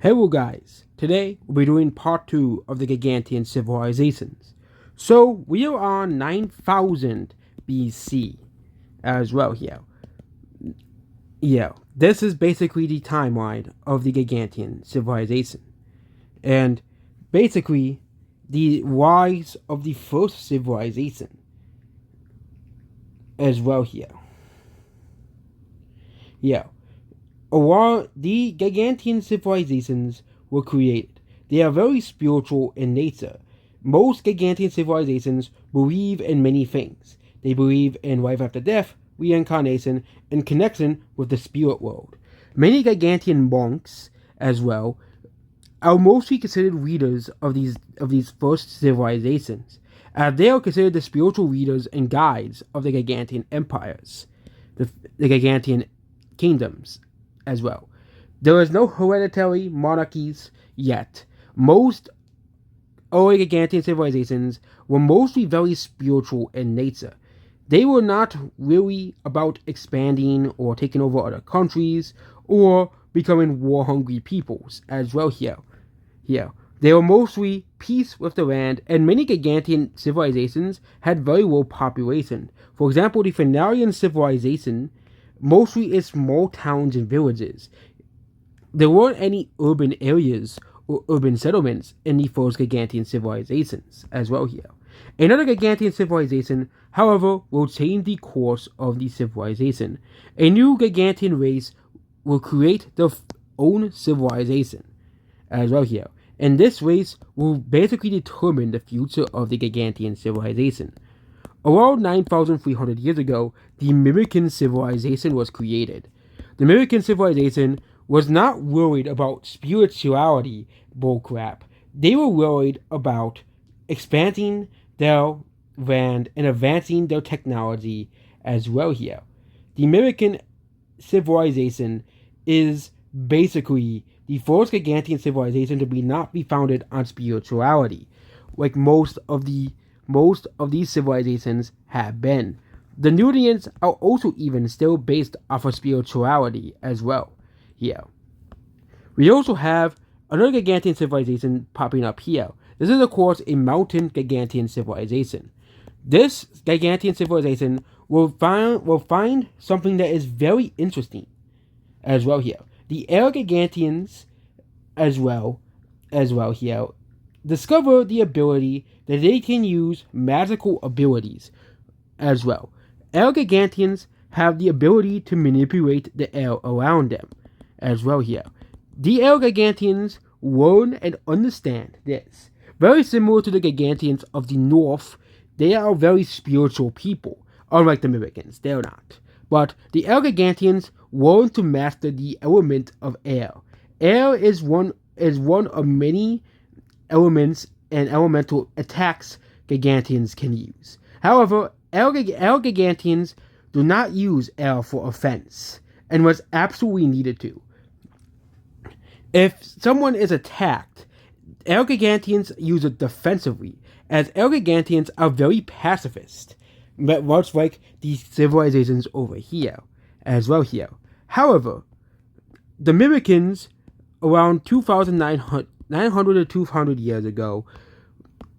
Hello guys, today we'll be doing part 2 of the Gigantian civilizations. So we are on 9000 BC as well here. Yeah, this is basically the timeline of the Gigantian civilization. And basically the rise of the first civilization as well here. Yeah. While the Gigantian civilizations were created, they are very spiritual in nature. Most Gigantian civilizations believe in many things. They believe in life after death, reincarnation, and connection with the spirit world. Many Gigantian monks, as well, are mostly considered leaders of these first civilizations, as they are considered the spiritual leaders and guides of the Gigantian empires, the Gigantian kingdoms as well. There is no hereditary monarchies yet. Most early Gigantian civilizations were mostly very spiritual in nature. They were not really about expanding or taking over other countries or becoming war-hungry peoples as well here. They were mostly peace with the land, and many Gigantian civilizations had very low population. For example, the Phoenician civilization mostly in small towns and villages. There weren't any urban areas or urban settlements in the first Gigantian civilizations as well here. Another Gigantian civilization, however, will change the course of the civilization. A new Gigantian race will create their own civilization as well here. And this race will basically determine the future of the Gigantian civilization. Around 9,300 years ago, the American civilization was created. The American civilization was not worried about spirituality bullcrap. They were worried about expanding their land and advancing their technology as well here. The American civilization is basically the first Gigantian civilization to not be founded on spirituality, like most of these civilizations have been. The Nudians are also even still based off of spirituality as well. Here. We also have another Gigantian civilization popping up here. This is of course a mountain Gigantian civilization. This Gigantian civilization will find something that is very interesting as well here. The air Gigantians as well here discover the ability that they can use magical abilities as well. Air Gigantians have the ability to manipulate the air around them as well here. The Air Gigantians learn and understand this. Very similar to the Gigantians of the North, they are very spiritual people, unlike the Americans, they're not. But the Air Gigantians learn to master the element of air. Air is one of many elements and elemental attacks Gigantians can use. However, Air Gigantians do not use air for offense, and was absolutely needed to. If someone is attacked, Air Gigantians use it defensively, as Air Gigantians are very pacifist, much like these civilizations over here, as well here. However, the Americans, around 2,900 to 200 years ago,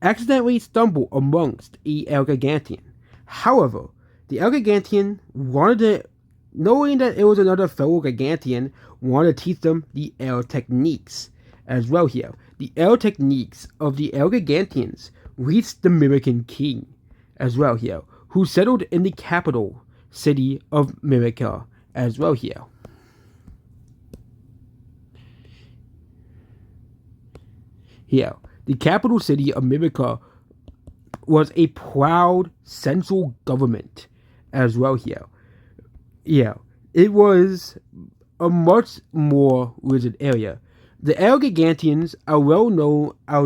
accidentally stumbled amongst the Air Gigantian. However, the Air Gigantian knowing that it was another fellow Gigantian, wanted to teach them the air techniques as well here. The air techniques of the Air Gigantians reached the American king as well here, who settled in the capital city of America as well here. Here, the capital city of America was a proud central government as well here. Yeah, it was a much more rigid area. The Air Gigantians are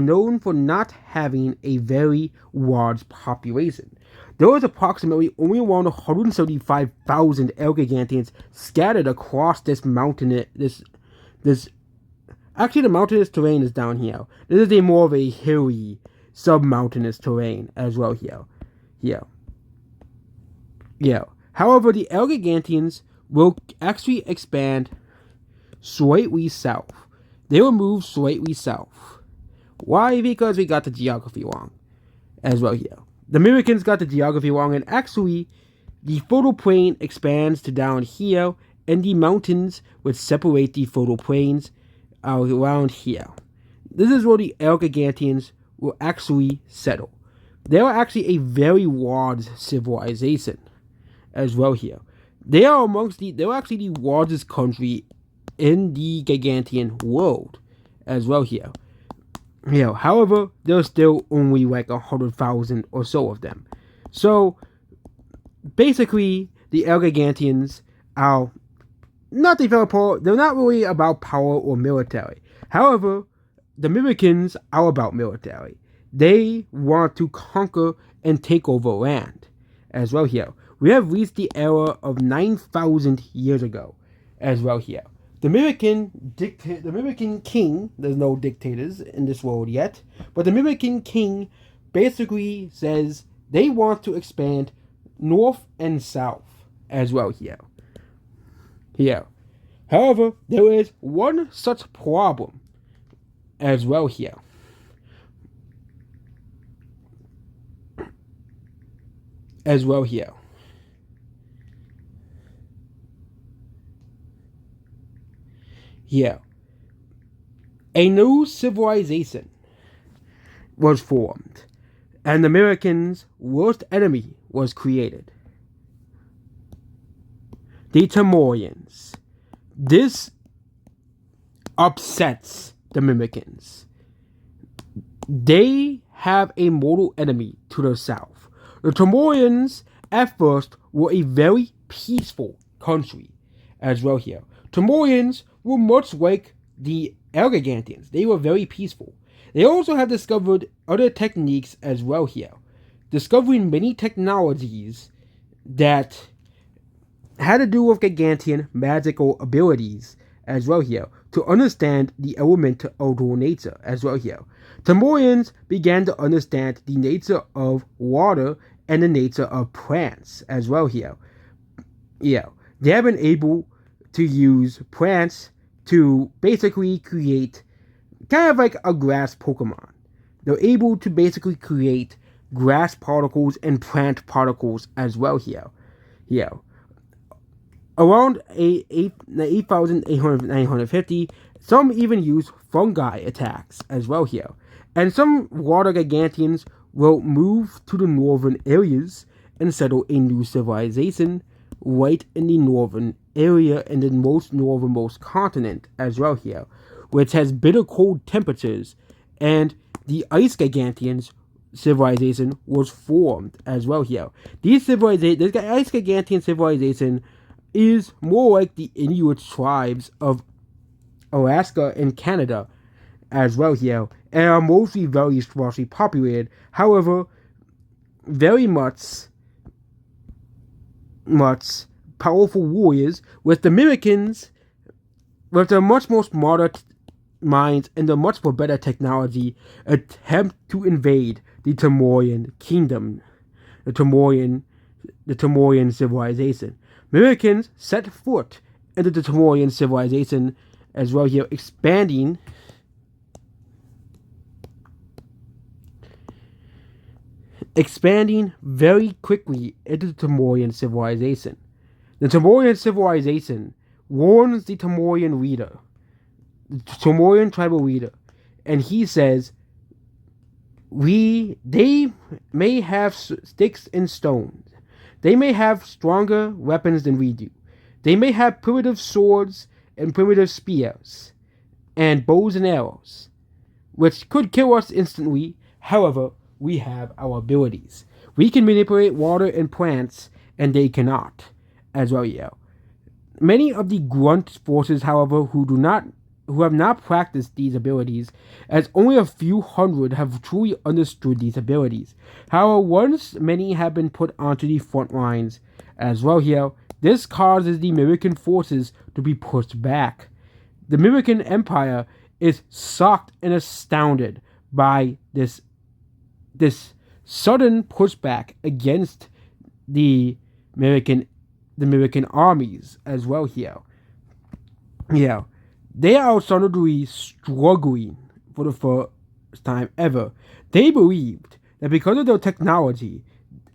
known for not having a very large population. There was approximately only around 175,000 Air Gigantians scattered across this mountain. Actually, the mountainous terrain is down here. This is a more of a hilly, sub-mountainous terrain as well here. Yeah. However, the Air Gigantians will actually expand slightly south. they will move slightly south. Why? Because we got the geography wrong as well here. The Americans got the geography wrong, and actually, the photo plain expands to down here, and the mountains would separate the photo plains around here. This is where the Gigantians will actually settle. They are actually a very large civilization as well here. They are actually the largest country in the Gigantian world as well here. However, there's still only like 100,000 or so of them. So basically, the Gigantians are not they're not really about power or military. However, the Americans are about military. They want to conquer and take over land as well here. We have reached the era of 9,000 years ago as well here. The American king, there's no dictators in this world yet, but the American king basically says they want to expand north and south as well here. However, there is one such problem as well here. A new civilization was formed, and the Americans' worst enemy was created. The Tamorians. This upsets the Americans. They have a mortal enemy to the south. The Tamorians, at first, were a very peaceful country as well here. Tamorians were much like the Gigantians. They were very peaceful. They also have discovered other techniques as well here, discovering many technologies that had to do with Gigantian magical abilities as well here, to understand the elemental nature as well here. Tamorians began to understand the nature of water and the nature of plants as well here. They have been able to use plants to basically create kind of like a grass Pokemon. They're able to basically create grass particles and plant particles as well here. Around 8,850, some even use fungi attacks as well here. And some water Gigantians will move to the northern areas and settle a new civilization right in the northern area in the most northernmost continent as well here, which has bitter cold temperatures, and the Ice Gigantians civilization was formed as well here. This Ice Gigantian civilization is more like the Inuit tribes of Alaska and Canada as well here, and are mostly very sparsely populated. However, very much powerful warriors, with the Americans, with their much more smarter minds and their much more better technology, attempt to invade the Tamorian kingdom, the Tamorian civilization. Americans set foot into the Tamorian civilization as well here, expanding very quickly into the Tamorian civilization. The Tamorian civilization warns the Tamorian leader, the Tamorian tribal leader, and he says, they may have sticks and stones. They may have stronger weapons than we do. They may have primitive swords and primitive spears and bows and arrows, which could kill us instantly. However, we have our abilities. We can manipulate water and plants, and they cannot as well. Many of the grunt forces, however, who have not practiced these abilities, as only a few hundred have truly understood these abilities. However, once many have been put onto the front lines as well here, this causes the American forces to be pushed back. The American Empire is shocked and astounded by this sudden pushback against the American armies as well here. They are suddenly struggling for the first time ever. They believed that because of their technology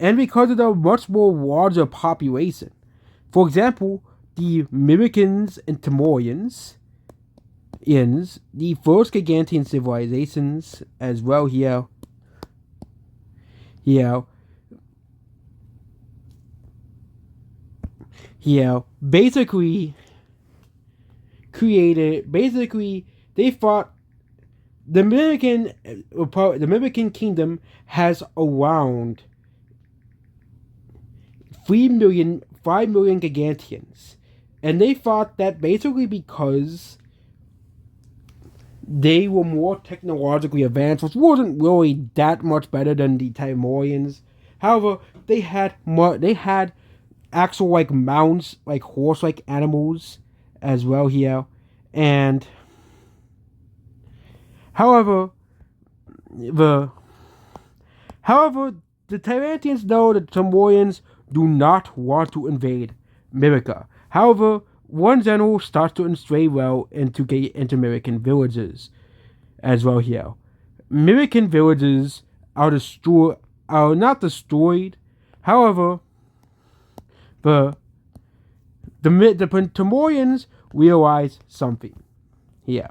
and because of their much more larger population, for example, the Americans and Timorians, the first gigantian civilizations as well here, basically they thought the American kingdom has around 5 million gigantians, and they thought that basically because they were more technologically advanced, which wasn't really that much better than the Timorians. However, they had actual like mounts, like horse-like animals, as well here, and however, the however the Tyrantians know that Timorians do not want to invade America. However, one general starts to stray well into American villages as well here. American villages are not destroyed. However, the Timorians realize something here.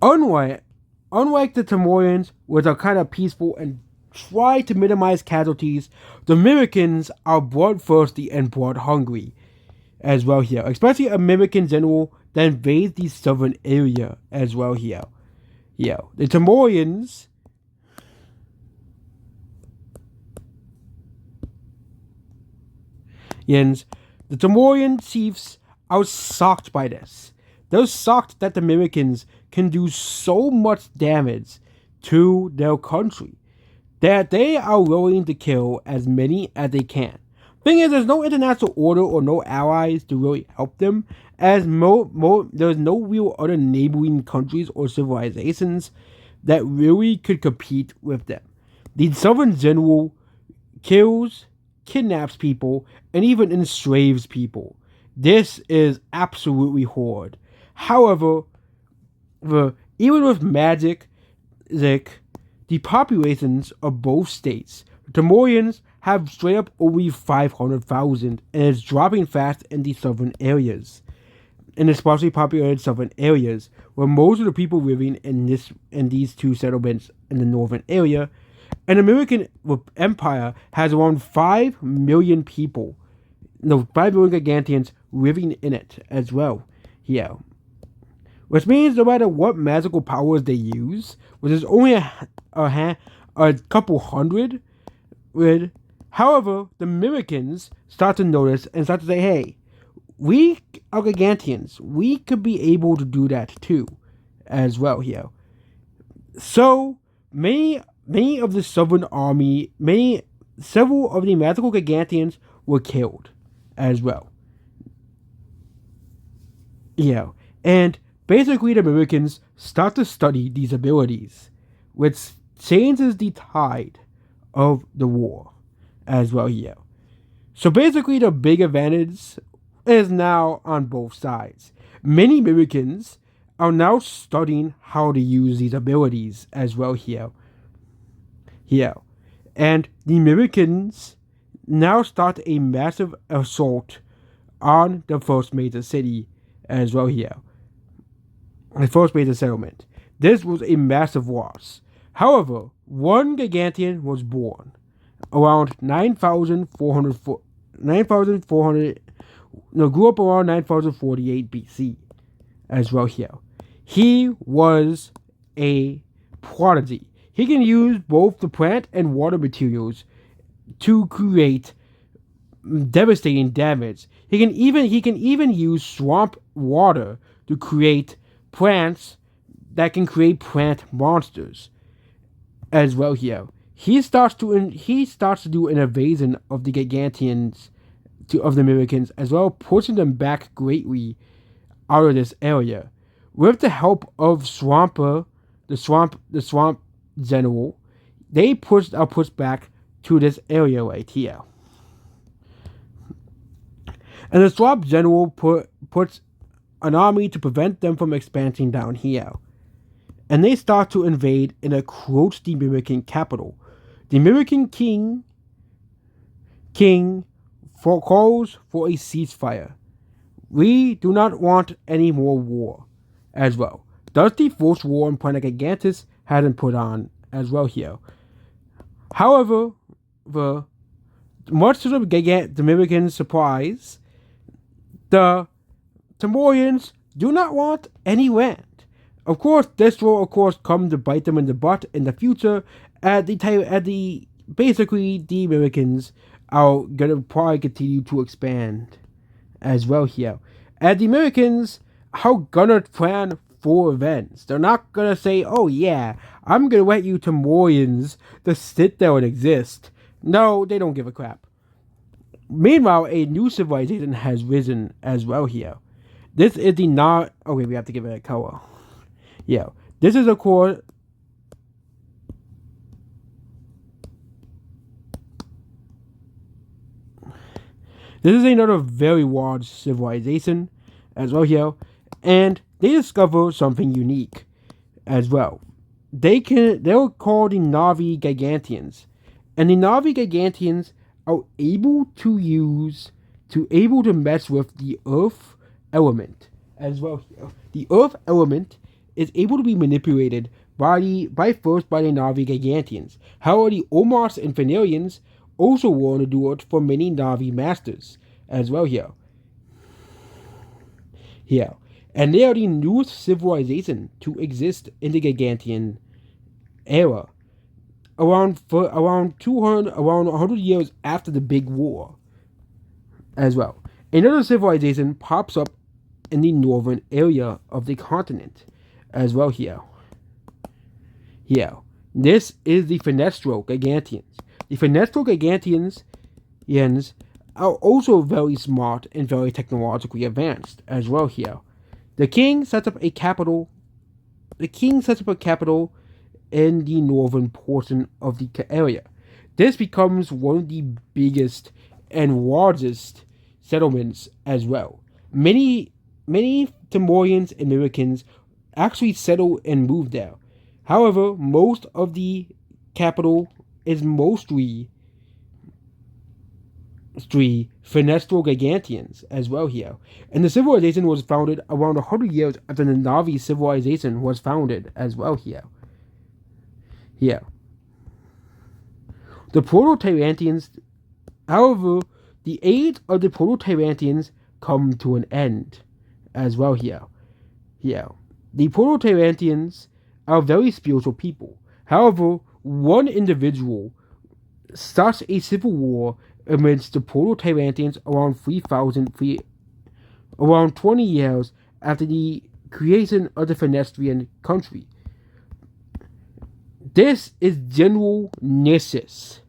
Unlike the Timorians, which are kind of peaceful and try to minimize casualties, the Americans are bloodthirsty and blood hungry as well here. Especially American general that invades the southern area as well here. Yeah, the Timorians the Timorian chiefs are shocked by this. They're shocked that the Americans can do so much damage to their country that they are willing to kill as many as they can. Thing is, there's no international order or no allies to really help them, as there's no real other neighboring countries or civilizations that really could compete with them. The Southern General kills, kidnaps people, and even enslaves people. This is absolutely horrid. However, even with magic, the populations of both states, the Timorians have straight up only 500,000 and it's dropping fast in the southern areas. In the sparsely populated southern areas, where most of the people living in these two settlements in the northern area, an American empire has around 5 million people, 5 million gigantians living in it as well. Yeah. Which means no matter what magical powers they use, which is only a couple hundred, however, the Americans start to notice and start to say, hey, we are gigantians. We could be able to do that too, as well here. So, many of the Southern Army, several of the magical gigantians were killed as well. Yeah, and basically the Americans start to study these abilities, which changes the tide of the war as well here. So basically the big advantage is now on both sides. Many Americans are now studying how to use these abilities as well here. And the Americans now start a massive assault on the first major city as well here. The first major settlement. This was a massive loss. However, one gigantian was born around 9,400, grew up around 9,048 BC as well here. He was a prodigy. He can use both the plant and water materials to create devastating damage. He can even use swamp water to create plants that can create plant monsters as well here. He starts to do an invasion of the gigantians of the Americans as well, pushing them back greatly out of this area. With the help of the swamp general, they are pushed back to this area right here. And the swamp general puts an army to prevent them from expanding down here. And they start to invade and approach the American capital. The American king calls for a ceasefire. We do not want any more war as well. Thus the first war on planet Gigantis hasn't put on as well here. However, much to the American surprise, the Tamorians do not want any land. Of course, this will of course come to bite them in the butt in the future. Basically the Americans are gonna probably continue to expand as well here. And the Americans are gonna plan for events. They're not gonna say, "Oh yeah, I'm gonna let you Tamorians to sit there and exist." No, they don't give a crap. Meanwhile, a new civilization has risen as well here. This is the not. Okay, we have to give it a color. Yeah, this is of course. This is another very large civilization as well here, and they discover something unique as well. They're called the Navi Gigantians, and the Navi Gigantians are able to mess with the Earth element as well here. The Earth element is able to be manipulated by the Navi Gigantians. However, the Omars and Fenarians also want to do it for many Navi masters as well here. Here. And they are the newest civilization to exist in the Gigantian era. Around 100 years after the Big War as well. Another civilization pops up in the northern area of the continent as well here. Here. This is the Fenestro Gigantians. The Fenestro Gigantians are also very smart and very technologically advanced as well here. The king sets up a capital in the northern portion of the area. This becomes one of the biggest and largest settlements as well. Many Tamorians and Americans actually settle and move there. However, most of the capital is mostly Fenestro Gigantians as well here. And the civilization was founded around 100 years after the Navi civilization was founded as well here. Here. The Proto-Tyrantians, however, the age of the Proto-Tyrantians come to an end as well here. Here. The Proto-Tyrantians are very spiritual people. However, one individual starts a civil war amidst the Proto-Tyrantians around 20 years after the creation of the Fenestrian country. This is General Nissus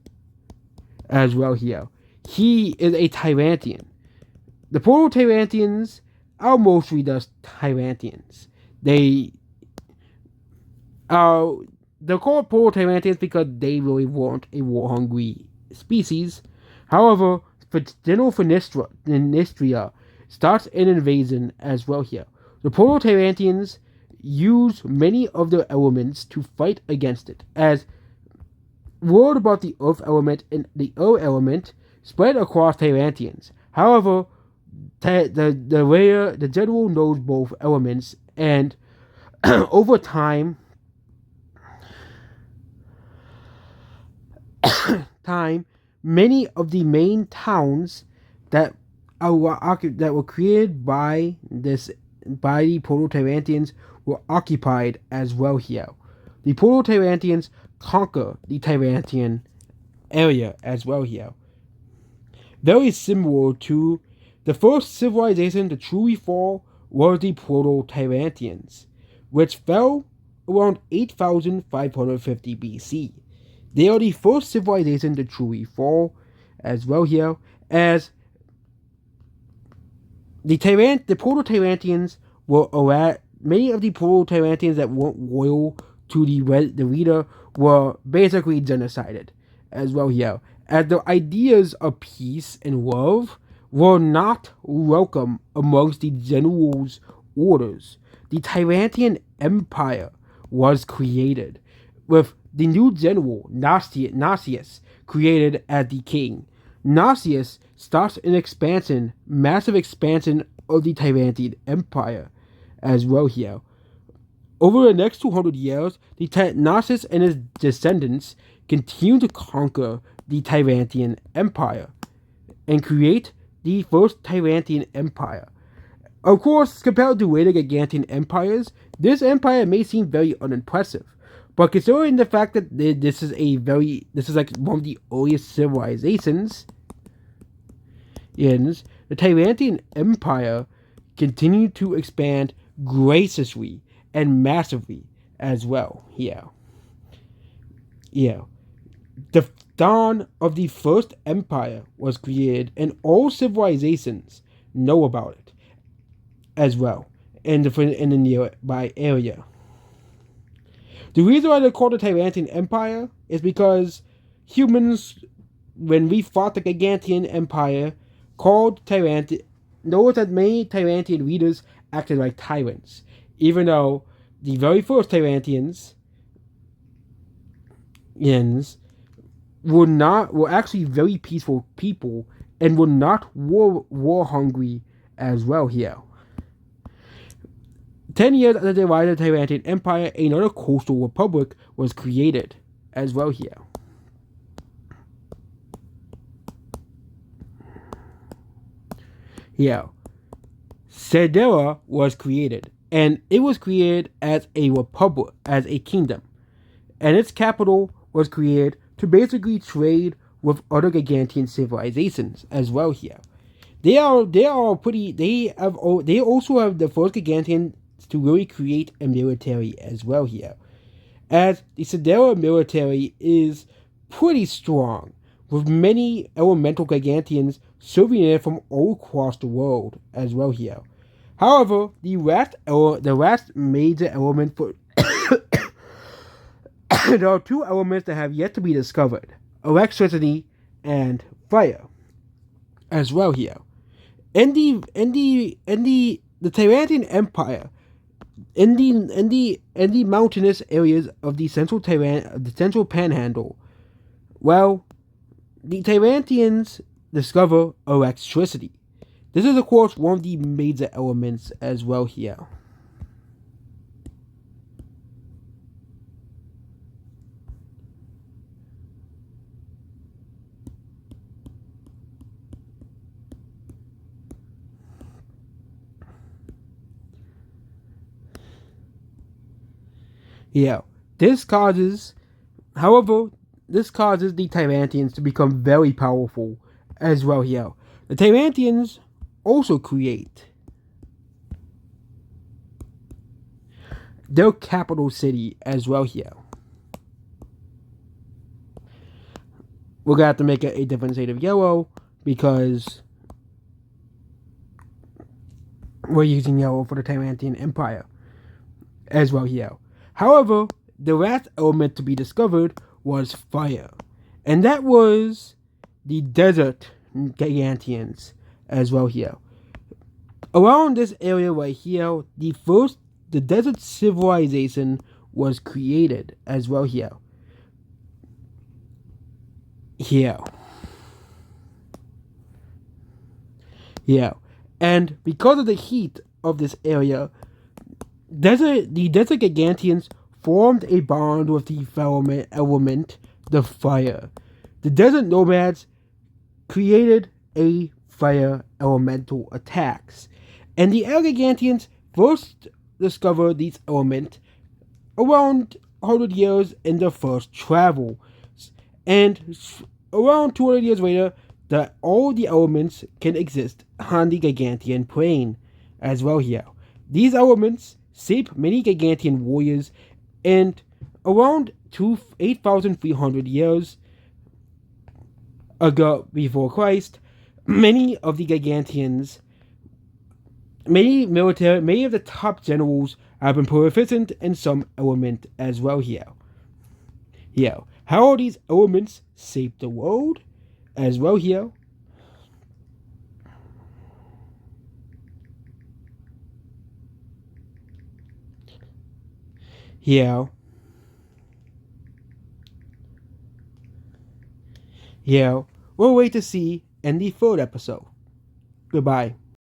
as well here. He is a Tyrantian. The Proto-Tyrantians are mostly just Tyrantians. They're called Proto-Tyrantians because they really weren't a war-hungry species. However, General Fenestria starts an invasion as well here. The Proto-Tyrantians use many of their elements to fight against it, as word about the Earth element and the Earth element spread across Tyrantians. However, the general knows both elements, and over time, many of the main towns that were created by the Proto-Tyrantians were occupied as well here. The Proto-Tyrantians conquer the Tyrantian area as well here. Very similar to the first civilization to truly fall was the Proto-Tyrantians, which fell around 8550 BC. They are the first civilization to truly fall as well here, as the Proto-Tyrantians were many of the Proto-Tyrantians that weren't loyal to the leader were basically genocided as well here, as the ideas of peace and love were not welcome amongst the generals orders, the Tyrannian Empire was created, with the new general Narcius created as the king. Narcius starts an expansion, massive expansion of the Tyrannian Empire as well here. Over the next 200 years, Narcissus and his descendants continue to conquer the Tyrannian Empire and create the first Tyrannian Empire. Of course, compared to later Gigantian empires, this empire may seem very unimpressive, but considering the fact that this is like one of the earliest civilizations, the Tyrannian Empire continued to expand graciously and massively as well. The dawn of the first empire was created, and all civilizations know about it as well in the nearby area. The reason why they call it the Tyrannian Empire is because humans, when we fought the Gigantian Empire, called Tyrannian, noticed that many Tyrannian leaders acted like tyrants, even though the very first Tyrannians were actually very peaceful people and were not war hungry as well here. 10 years after the rise of the Tyrannian Empire, another coastal republic was created as well here. Sedera was created, and it was created as a republic, as a kingdom, and its capital was created to basically trade with other Gigantian civilizations as well here. They also have the first Gigantian to really create a military as well here, as the Sedera military is pretty strong, with many elemental Gigantians serving in it from all across the world as well here. However, the last major element for there are two elements that have yet to be discovered: electricity and fire as well here. In the Tyrannian Empire, in the mountainous areas of the central Panhandle, well, the Tyrannians discover electricity. This is, of course, one of the major elements as well here. This causes the Tyrannians to become very powerful as well here. The Tyrannians also create their capital city as well here. We're gonna have to make a different shade of yellow because we're using yellow for the Tyrannian Empire as well here. However, the last element to be discovered was fire, and that was the desert Gigantians as well here. Around this area right here, the desert civilization was created as well here. And because of the heat of this area, the desert Gigantians formed a bond with the element, the fire. The desert nomads created a fire elemental attacks, and the Gigantians first discovered these elements around 100 years in their first travel, and around 200 years later, that all the elements can exist on the Gigantian plane as well here. These elements shape many Gigantian warriors, and around 8,300 years ago before Christ, many of the Gigantians, many of the top generals have been proficient in some element as well here. How these elements shape the world as well here. Yeah. Yeah. We'll wait to see in the third episode. Goodbye.